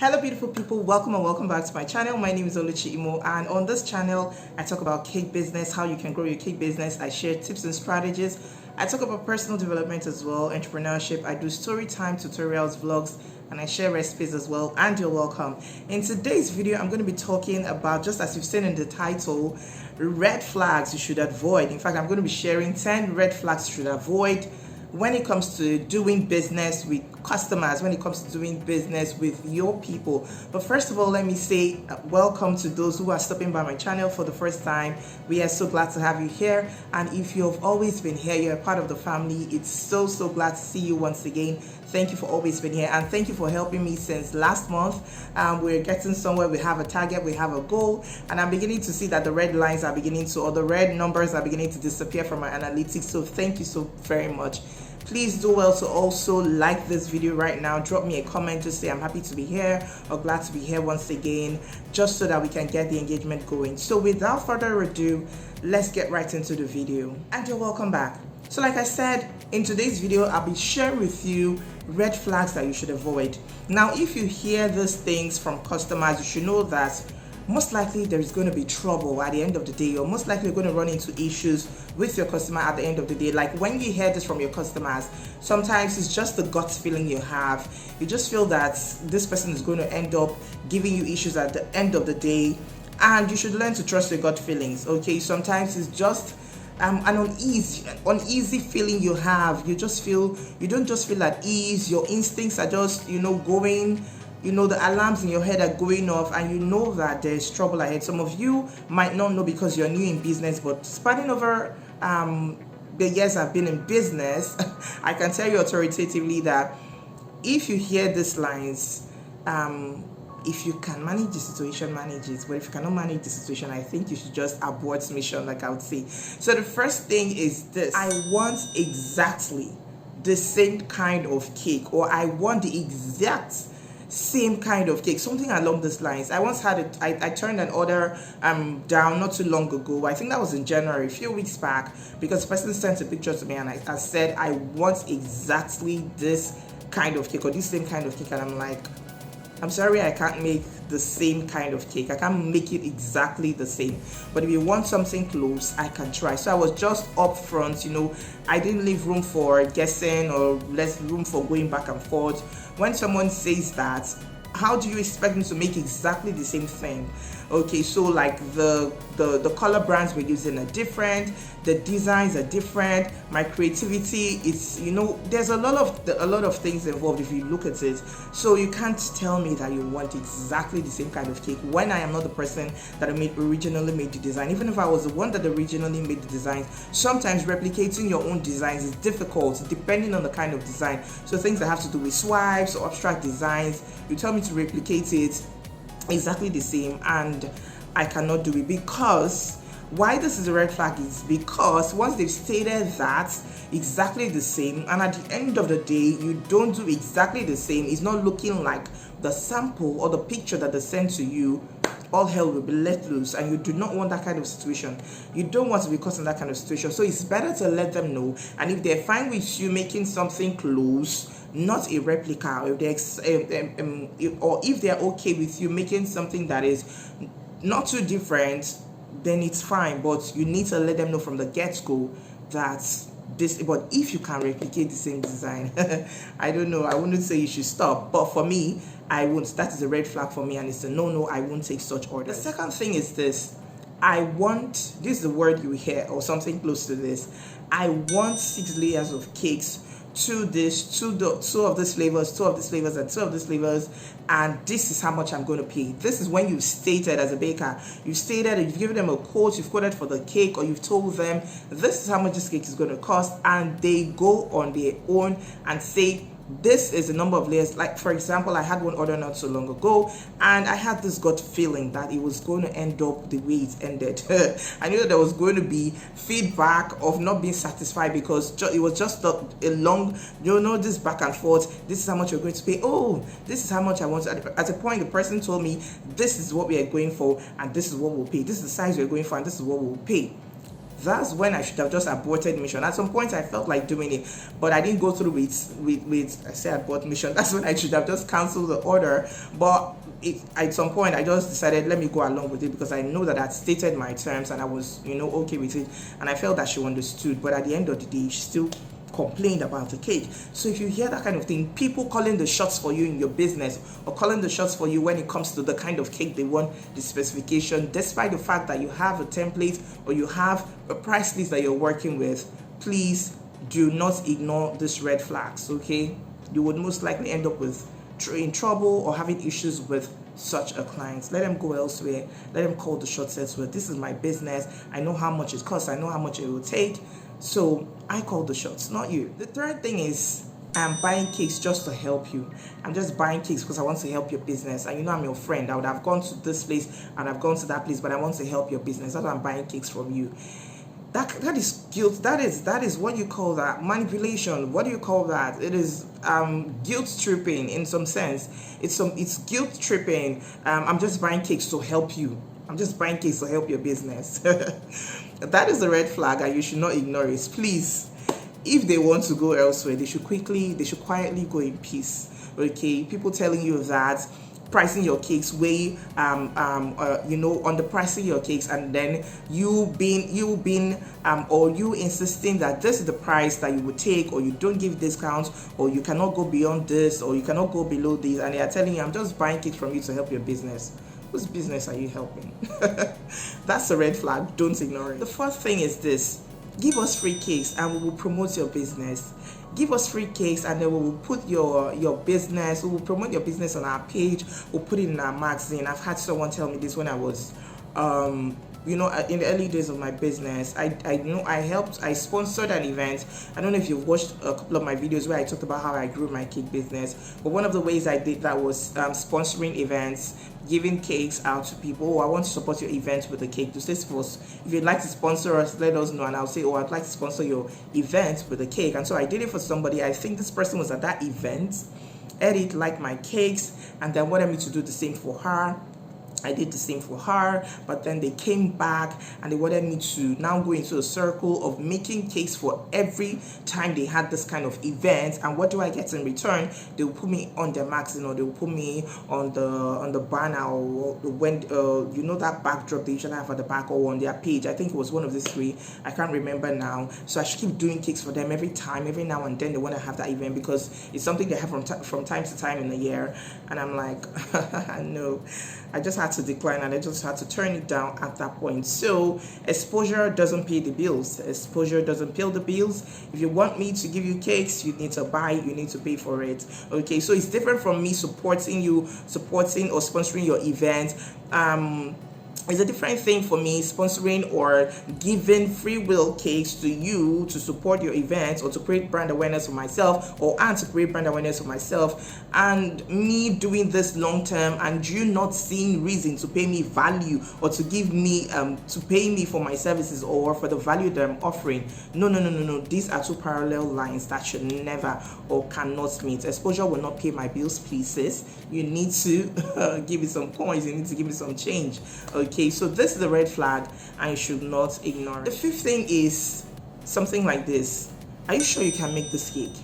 Hello beautiful people, welcome and welcome back to my channel. My name is Oluchi Imo, and on this channel I talk about cake business, how you can grow your cake business. I share tips and strategies. I talk about personal development as well, entrepreneurship. I do story time, tutorials, vlogs, and I share recipes as well. And you're welcome. In today's video I'm going to be talking about, just as you've seen in the title, red flags you should avoid. In fact, I'm going to be sharing 10 red flags you should avoid when it comes to doing business with customers, when it comes to doing business with your people. But first of all, let me say welcome to those who are stopping by my channel for the first time. We are so glad to have you here, and if you've always been here, you're a part of the family. It's so glad to see you once again. Thank you for always being here, and thank you for helping me since last month. We're getting somewhere. We have a target, we have a goal, and I'm beginning to see that the red lines are beginning to, or the red numbers are beginning to disappear from my analytics. So thank you so very much. Please do well to also like this video right now. Drop me a comment, just say I'm happy to be here or glad to be here once again, just so that we can get the engagement going. So without further ado, let's get right into the video. And you're welcome back. So like I said, in today's video I'll be sharing with you red flags that you should avoid. Now if you hear these things from customers, you should know that most likely there is going to be trouble at the end of the day, or most likely you're going to run into issues with your customer at the end of the day. Like when you hear this from your customers, sometimes it's just the gut feeling you have. You just feel that this person is going to end up giving you issues at the end of the day, and you should learn to trust your gut feelings. Okay, sometimes it's just an uneasy feeling you have. You don't just feel at ease. Your instincts are just going, the alarms in your head are going off, and you know that there's trouble ahead. Some of you might not know because you're new in business, but spanning over the years I've been in business, I can tell you authoritatively that if you hear these lines, if you can manage the situation, manage it. But if you cannot manage the situation, I think you should just abort mission, like I would say. So the first thing is this: I want exactly the same kind of cake, or I want the exact same kind of cake, something along these lines. I once had I turned an order down not too long ago. I think that was in January, a few weeks back, because the person sent a picture to me, and I said I want exactly this kind of cake, or this same kind of cake, and I'm like, I'm sorry, I can't make the same kind of cake. I can't make it exactly the same. But if you want something close, I can try. So I was just upfront, I didn't leave room for guessing or less room for going back and forth. When someone says that, how do you expect me to make exactly the same thing? Okay, so like the color brands we're using are different, the designs are different, my creativity is, there's a lot of things involved if you look at it. So you can't tell me that you want exactly the same kind of cake when I am not the person that originally made the design. Even if I was the one that originally made the design, sometimes replicating your own designs is difficult depending on the kind of design. So things that have to do with swipes or abstract designs, you tell me to replicate it exactly the same, and I cannot do it. Because why this is a red flag is because once they've stated that exactly the same, and at the end of the day you don't do exactly the same, it's not looking like the sample or the picture that they sent to you, all hell will be let loose, and you do not want that kind of situation. You don't want to be caught in that kind of situation. So it's better to let them know, and if they're fine with you making something close, not a replica, or if they're okay with you making something that is not too different, then it's fine. But you need to let them know from the get-go that this. But if you can replicate the same design, I don't know, I wouldn't say you should stop, but for me, I won't. That is a red flag for me, and it's a no. I won't take such orders. The second thing is this: this is the word you hear, or something close to this. I want 6 layers of cakes, two of these flavors, and this is how much I'm going to pay. This is when you've stated, as a baker, you've given them a quote, you've quoted for the cake, or you've told them this is how much this cake is going to cost, and they go on their own and say this is the number of layers. Like for example, I had one order not so long ago, and I had this gut feeling that it was going to end up the way it ended. I knew that there was going to be feedback of not being satisfied, because it was just a long, this back and forth. This is how much you're going to pay. Oh, this is how much I want. At a point, the person told me this is what we are going for, and this is what we'll pay. This is the size we're going for, and this is what we'll pay. that's when I should have just aborted mission. At some point I felt like doing it, but I didn't go through with I say abort mission. That's when I should have just canceled the order. But at some point I just decided, let me go along with it, because I know that I'd stated my terms and I was, okay with it, and I felt that she understood. But at the end of the day, she still complained about the cake. So if you hear that kind of thing, people calling the shots for you in your business, or calling the shots for you when it comes to the kind of cake they want, the specification, despite the fact that you have a template or you have a price list that you're working with, please do not ignore these red flags. Okay, you would most likely end up in trouble or having issues with such a client. Let them go elsewhere. Let them call the shots elsewhere. This is my business. I know how much it costs. I know how much it will take. So I call the shots, not you. The third thing is, I'm buying cakes just to help you. I'm just buying cakes because I want to help your business. And I'm your friend. I would have gone to this place and I've gone to that place, but I want to help your business. That's why I'm buying cakes from you. That is guilt. That is what you call that, manipulation. What do you call that? It is guilt tripping in some sense. It's guilt tripping. I'm just buying cakes to help you. I'm just buying cakes to help your business. That is a red flag, and you should not ignore it. Please, if they want to go elsewhere, they should quietly go in peace. Okay, people telling you that, pricing your cakes way underpricing your cakes, and then you insisting that this is the price that you would take, or you don't give discounts, or you cannot go beyond this, or you cannot go below this, and they are telling you, I'm just buying cakes from you to help your business. Whose business are you helping? That's a red flag. Don't ignore it. The fourth thing is this: give us free cakes and we will promote your business. Give us free cakes and then we will put your business, we will promote your business on our page, we'll put it in our magazine. I've had someone tell me this when I was in the early days of my business. I sponsored an event. I don't know if you've watched a couple of my videos where I talked about how I grew my cake business, but one of the ways I did that was sponsoring events, giving cakes out to people. I want to support your event with a cake. To say, if you'd like to sponsor us, let us know, and I'll say, I'd like to sponsor your event with a cake. And so I did it for somebody. I think this person was at that event, Edit liked my cakes, and then wanted me to do the same for her. I did the same for her, but then they came back and they wanted me to now go into a circle of making cakes for every time they had this kind of event. And what do I get in return? They will put me on their magazine, or they will put me on the banner, or when that backdrop they usually have at the back, or on their page. I think it was one of the three. I can't remember now. So I should keep doing cakes for them every now and then they want to have that event, because it's something they have from time to time in the year. And I'm like, no. I just had to decline, and I just had to turn it down at that point. So exposure doesn't pay the bills. Exposure doesn't pay the bills. If you want me to give you cakes, you need to buy, you need to pay for it. Okay, so it's different from me supporting or sponsoring your event. It's a different thing for me sponsoring or giving free will cakes to you to support your events, or to create brand awareness for myself, and me doing this long term, and you not seeing reason to pay me value, or to give me to pay me for my services, or for the value that I'm offering. No. These are two parallel lines that should never or cannot meet. Exposure will not pay my bills, please, sis. You need to give me some coins, you need to give me some change. Okay, so this is a red flag and you should not ignore it. The fifth thing is something like this: are you sure you can make this cake?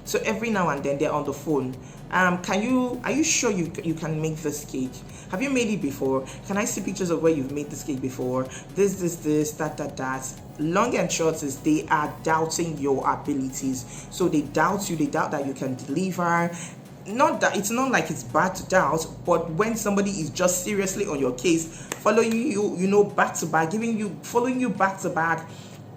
So every now and then they're on the phone. Are you sure you can make this cake? Have you made it before? Can I see pictures of where you've made this cake before? This, that. Long and short is they are doubting your abilities. So they doubt you, they doubt that you can deliver. Not that it's not like it's bad to doubt, but when somebody is just seriously on your case, following you, back to back, following you back to back,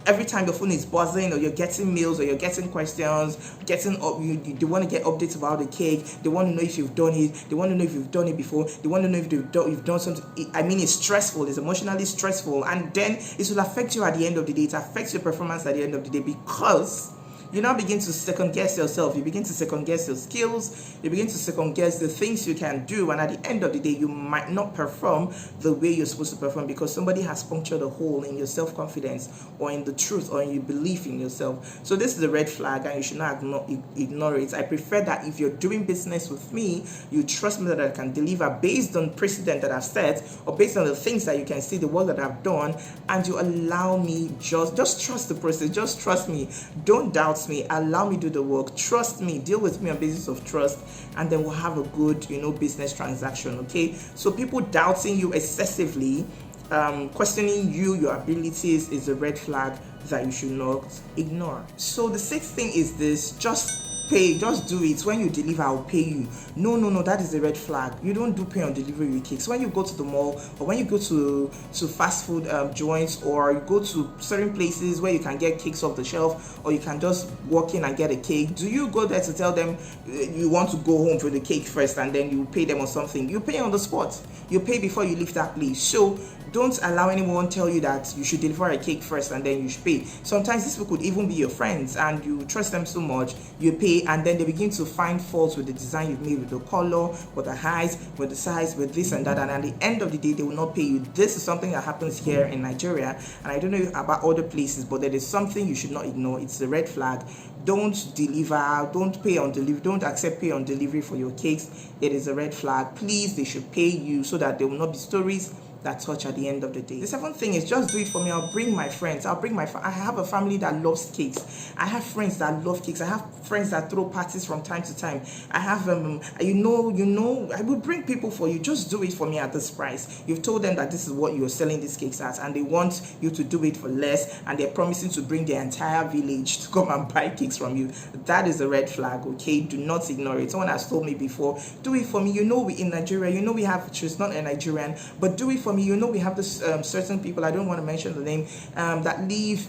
every time your phone is buzzing, or you're getting mails, or you're getting questions, they want to get updates about the cake. They want to know if you've done it. They want to know if you've done it before. They want to know if you've done something. It's stressful. It's emotionally stressful, and then it will affect you at the end of the day. It affects your performance at the end of the day, because you now begin to second guess yourself. You begin to second guess your skills. You begin to second guess the things you can do. And at the end of the day, you might not perform the way you're supposed to perform because somebody has punctured a hole in your self-confidence or in the truth or in your belief in yourself. So this is a red flag and you should not ignore it. I prefer that if you're doing business with me, you trust me that I can deliver based on precedent that I've set or based on the things that you can see, the work that I've done, and you allow me just trust the process. Just trust me. Don't doubt me. Allow me do the work. Trust me. Deal with me on basis of trust, and then we'll have a good, business transaction. Okay. So people doubting you excessively, questioning your abilities is a red flag that you should not ignore. So the sixth thing is this: just pay, just do it. When you deliver, I'll pay you. No, that is a red flag. You don't do pay on delivery with cakes. When you go to the mall or when you go to fast food joints, or you go to certain places where you can get cakes off the shelf, or you can just walk in and get a cake, do you go there to tell them you want to go home for the cake first and then you pay them or something? You pay on the spot. You pay before you leave that place. So don't allow anyone tell you that you should deliver a cake first and then you should pay. Sometimes these people could even be your friends and you trust them so much, you pay, and then they begin to find faults with the design you've made, with the color, with the height, with the size, with this and that, and at the end of the day, they will not pay you. This is something that happens here in Nigeria, and I don't know about other places, but there is something you should not ignore. It's a red flag. Don't deliver, don't pay on delivery, don't accept pay on delivery for your cakes. It is a red flag. Please, they should pay you so that there will not be stories that touch at the end of the day. The seventh thing is just do it for me. I'll bring my friends. I have a family that loves cakes. I have friends that love cakes. I have friends that throw parties from time to time. I have I will bring people for you. Just do it for me at this price. You've told them that this is what you're selling these cakes at, and they want you to do it for less, and they're promising to bring their entire village to come and buy cakes from you. That is a red flag, okay? Do not ignore it. Someone has told me before, do it for me. We in Nigeria, we have, she's not a Nigerian, but do it for me. We have this certain people, I don't want to mention the name, that live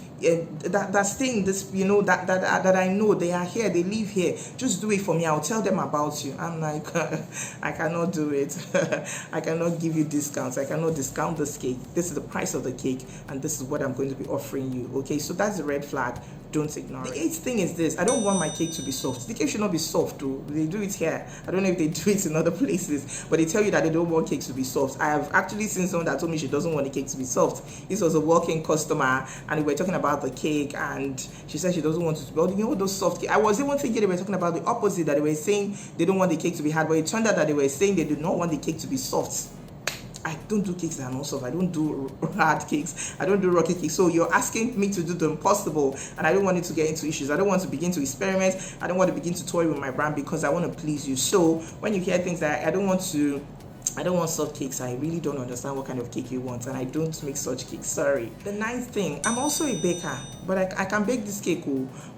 that stay in this, that I know, they are here, they live here. Just do it for me. I'll tell them about you. I'm like, I cannot do it. I cannot give you discounts. I cannot discount this cake. This is the price of the cake, and this is what I'm going to be offering you. Okay, so that's a red flag. Don't ignore it. The eighth thing is this: I don't want my cake to be soft. The cake should not be soft, too. They do it here. I don't know if they do it in other places, but they tell you that they don't want cakes to be soft. I have actually seen someone that told me she doesn't want the cake to be soft. This was a walk-in customer, and we were talking about the cake, and she said she doesn't want it to be. Well, those soft cake. I was even thinking they were talking about the opposite, that they were saying they don't want the cake to be hard, but it turned out that they were saying they do not want the cake to be soft. I don't do cakes that are not soft. I don't do hard cakes. I don't do rocky cakes. So you're asking me to do the impossible, and I don't want it to get into issues. I don't want to begin to experiment. I don't want to begin to toy with my brand because I want to please you. So when you hear things that I don't want soft cakes, I really don't understand what kind of cake you want, and I don't make such cakes. Sorry. The ninth thing, I'm also a baker, but I can bake this cake,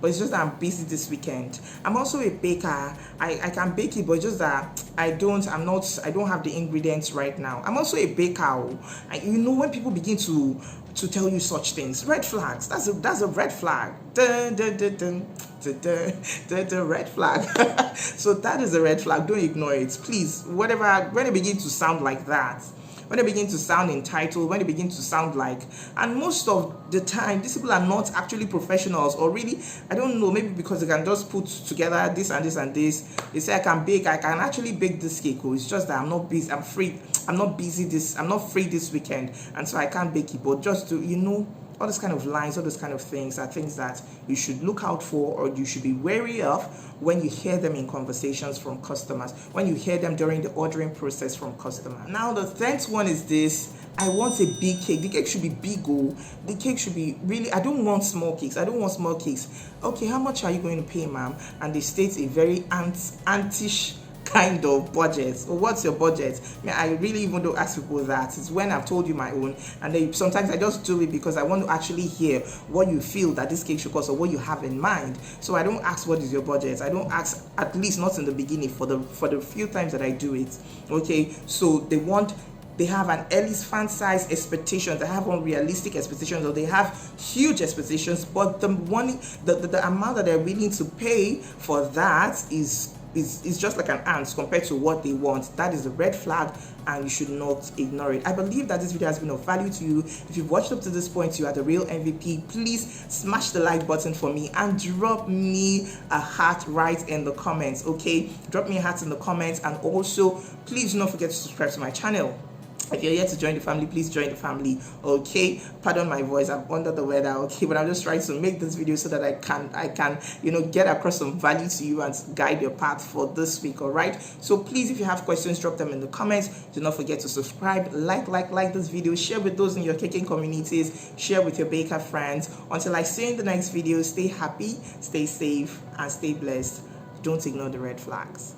but it's just that I'm busy this weekend. I'm also a baker. I can bake it, but it's just that I don't have the ingredients right now. I'm also a baker. When people begin to tell you such things, red flags. That's a red flag. Dun, dun, dun, dun. The red flag. So that is a red flag. Don't ignore it, please. When they begin to sound like that, when they begin to sound entitled, when they begin to sound like, and most of the time these people are not actually professionals, or really, I don't know, maybe because they can just put together this and this and this. They say I can actually bake this cake. It's just that I'm not busy, I'm free, I'm not free this weekend, and so I can't bake it. But just to all those kind of lines, all those kind of things are things that you should look out for, or you should be wary of when you hear them in conversations from customers, when you hear them during the ordering process from customers. Now, the 10th one is this: I want a big cake. The cake should be big. The cake should be really, I don't want small cakes. Okay, how much are you going to pay, ma'am? And they state a very antish kind of budget. Or what's your budget? I really even don't ask people that. It's when I've told you my own, and then sometimes I just do it because I want to actually hear what you feel that this cake should cost, or what you have in mind. So I don't ask what is your budget. I don't ask, at least not in the beginning, for the few times that I do it. Okay, so they have an elephant size expectations, they have unrealistic expectations, or they have huge expectations, but the money, the amount that they're willing to pay for that is is just like an ant compared to what they want. That is a red flag, and you should not ignore it. I believe that this video has been of value to you. If you've watched up to this point, you are the real MVP. Please smash the like button for me and drop me a heart right in the comments. Okay, drop me a heart in the comments, and also please do not forget to subscribe to my channel. If you're yet to join the family, please join the family. Okay, pardon my voice, I'm under the weather. Okay, but I'm just trying to make this video so that I can get across some value to you and guide your path for this week. All right, so please, if you have questions, drop them in the comments. Do not forget to subscribe, like this video, share with those in your caking communities, share with your baker friends. Until I see you in the next video, stay happy, stay safe, and stay blessed. Don't ignore the red flags.